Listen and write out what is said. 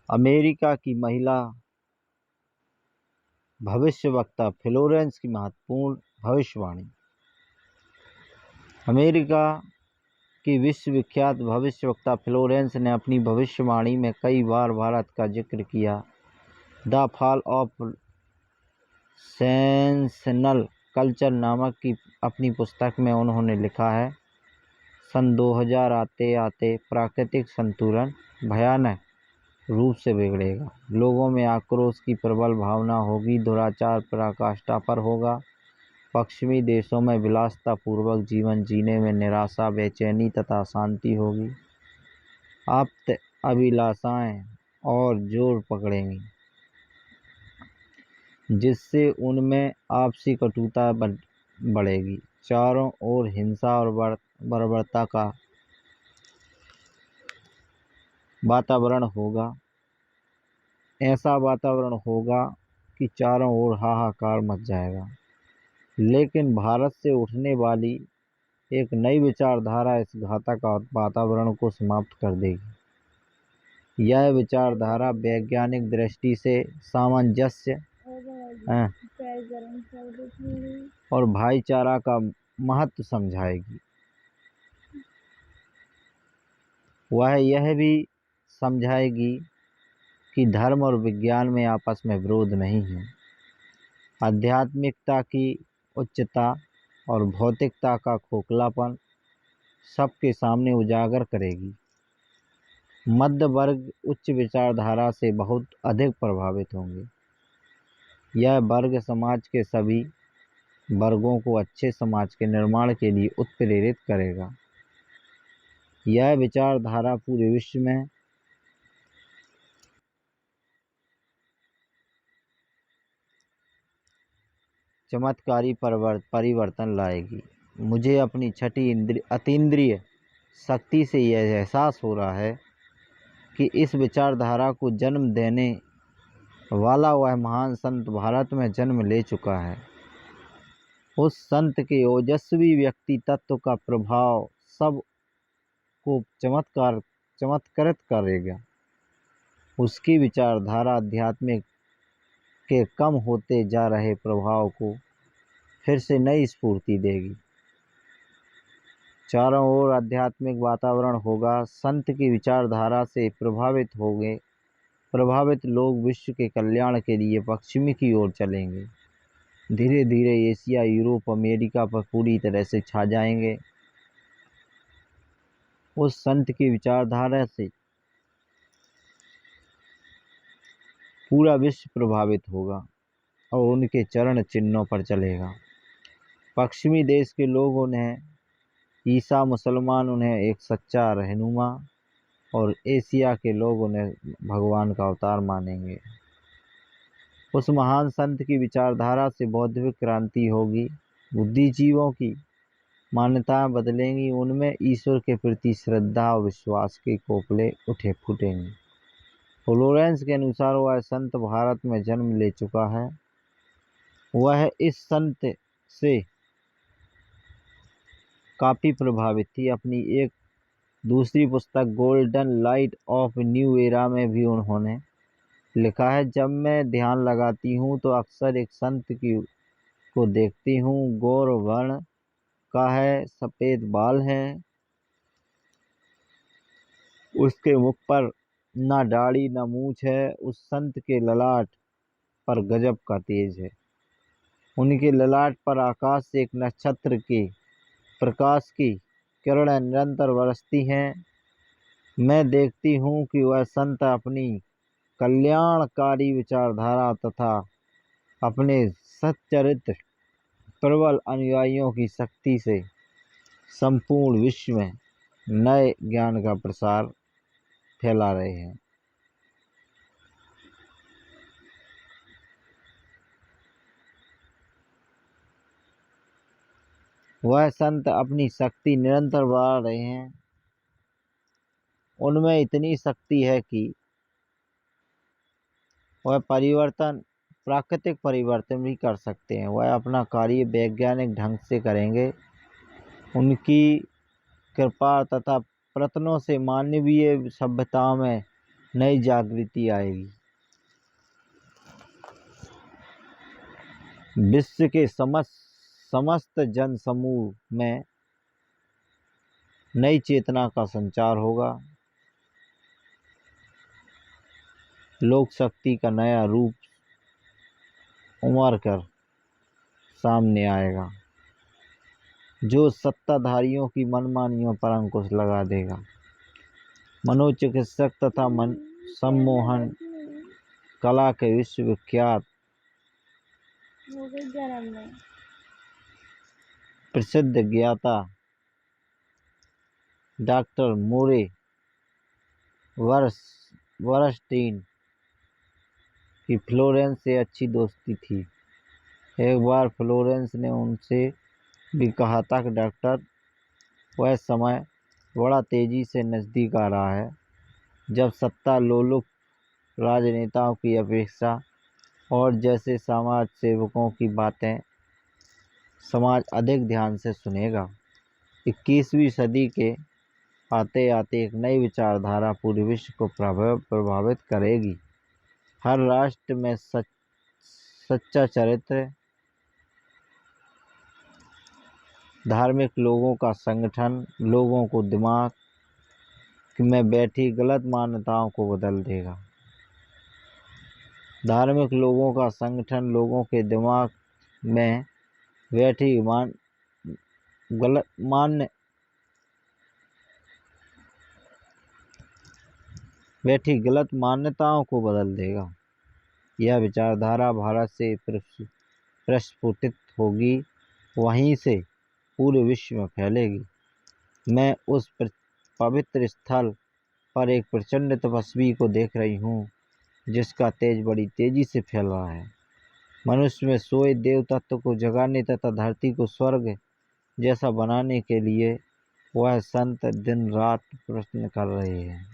America की महिला भविष्यवक्ता फ्लोरेंस की महत्वपूर्ण भविष्यवाणी। अमेरिका की विश्वविख्यात भविष्यवक्ता फ्लोरेंस ने अपनी भविष्यवाणी में कई बार भारत का जिक्र किया। The fall of sensational culture नामक की अपनी पुस्तक में उन्होंने लिखा है, सन 2000 आते आते प्राकृतिक संतुलन भयानक रूप से बिगड़ेगा। लोगों में आक्रोश की प्रबल भावना होगी, दुराचार पराकाष्ठा पर होगा। पश्चिमी देशों में विलासितापूर्वक जीवन जीने में निराशा, बेचैनी तथा अशांति होगी। आप्त अभिलाषाएं और जोर पकड़ेंगी, जिससे उनमें आपसी कटुता बढ़ेगी। चारों ओर हिंसा और बर्बरता का वातावरण होगा। ऐसा वातावरण होगा कि चारों ओर हाहाकार मच जाएगा। लेकिन भारत से उठने वाली एक नई विचारधारा इस घातक वातावरण को समाप्त कर देगी। यह विचारधारा वैज्ञानिक दृष्टि से सामंजस्य और भाईचारा का महत्व समझाएगी। वह यह भी समझाएगी कि धर्म और विज्ञान में आपस में विरोध नहीं है। आध्यात्मिकता की उच्चता और भौतिकता का खोखलापन सबके सामने उजागर करेगी। मध्य वर्ग उच्च विचारधारा से बहुत अधिक प्रभावित होंगे। यह वर्ग समाज के सभी वर्गों को अच्छे समाज के निर्माण के लिए उत्प्रेरित करेगा। यह विचारधारा पूरे विश्व में चमत्कारी परिवर्तन लाएगी। मुझे अपनी छठी अतीन्द्रिय शक्ति से यह एहसास हो रहा है कि इस विचारधारा को जन्म देने वाला वह महान संत भारत में जन्म ले चुका है। उस संत के ओजस्वी व्यक्ति तत्व का प्रभाव सब को चमत्कृत करेगा। उसकी विचारधारा आध्यात्मिक के कम होते जा रहे प्रभाव को फिर से नई स्फूर्ति देगी। चारों ओर आध्यात्मिक वातावरण होगा। संत की विचारधारा से प्रभावित लोग विश्व के कल्याण के लिए पश्चिमी की ओर चलेंगे। धीरे धीरे एशिया, यूरोप, अमेरिका पर पूरी तरह से छा जाएंगे। उस संत की विचारधारा से पूरा विश्व प्रभावित होगा और उनके चरण चिन्हों पर चलेगा। पश्चिमी देश के लोग उन्हें ईसा, मुसलमान उन्हें एक सच्चा रहनुमा और एशिया के लोग उन्हें भगवान का अवतार मानेंगे। उस महान संत की विचारधारा से बौद्धिक क्रांति होगी। बुद्धिजीवों की मान्यताएं बदलेंगी। उनमें ईश्वर के प्रति श्रद्धा और विश्वास के कोपले फूटेंगे। फ्लोरेंस के अनुसार वह संत भारत में जन्म ले चुका है। वह इस संत से काफ़ी प्रभावित थी। अपनी एक दूसरी पुस्तक golden light of new era में भी उन्होंने लिखा है, जब मैं ध्यान लगाती हूँ तो अक्सर एक संत को देखती हूँ। गौर वर्ण का है, सफ़ेद बाल हैं, उसके मुख पर ना दाढ़ी ना मूछ है। उस संत के ललाट पर गजब का तेज है। उनके ललाट पर आकाश से एक नक्षत्र के प्रकाश की किरणें निरंतर बरसती हैं। मैं देखती हूँ कि वह संत अपनी कल्याणकारी विचारधारा तथा अपने सच्चरित्र प्रबल अनुयायियों की शक्ति से संपूर्ण विश्व में नए ज्ञान का प्रसार फैला रहे हैं। वह संत अपनी शक्ति निरंतर बढ़ा रहे हैं। उनमें इतनी शक्ति है कि वह प्राकृतिक परिवर्तन भी कर सकते हैं। वह अपना कार्य वैज्ञानिक ढंग से करेंगे। उनकी कृपा तथा प्रयत्नों से मानवीय सभ्यता में नई जागृति आएगी। विश्व के समस्त जन समूह में नई चेतना का संचार होगा। लोक शक्ति का नया रूप उमड़ कर सामने आएगा, जो सत्ताधारियों की मनमानियों पर अंकुश लगा देगा। मनोचिकित्सक तथा सम्मोहन कला के विश्वविख्यात प्रसिद्ध ज्ञाता डॉक्टर मोरे वरस्टीन की फ्लोरेंस से अच्छी दोस्ती थी। एक बार फ्लोरेंस ने उनसे भी कहा था कि डॉक्टर, वह समय बड़ा तेजी से नज़दीक आ रहा है जब सत्ता लोलुप राजनेताओं की अपेक्षा और जैसे समाज सेवकों की बातें समाज अधिक ध्यान से सुनेगा। 21वीं सदी के आते आते एक नई विचारधारा पूरे विश्व को प्रभावित करेगी। हर राष्ट्र में सच्चा चरित्र, धार्मिक लोगों का संगठन लोगों को दिमाग में बैठी गलत मान्यताओं को बदल देगा। धार्मिक लोगों का संगठन लोगों के दिमाग में बैठी गलत मान्यताओं को बदल देगा। यह विचारधारा भारत से प्रस्फुटित होगी, वहीं से पूरे विश्व में फैलेगी। मैं उस पवित्र स्थल पर एक प्रचंड तपस्वी को देख रही हूँ जिसका तेज बड़ी तेजी से फैल रहा है। मनुष्य में सोए देव तत्व को जगाने तथा धरती को स्वर्ग जैसा बनाने के लिए वह संत दिन रात प्रयत्न कर रहे हैं।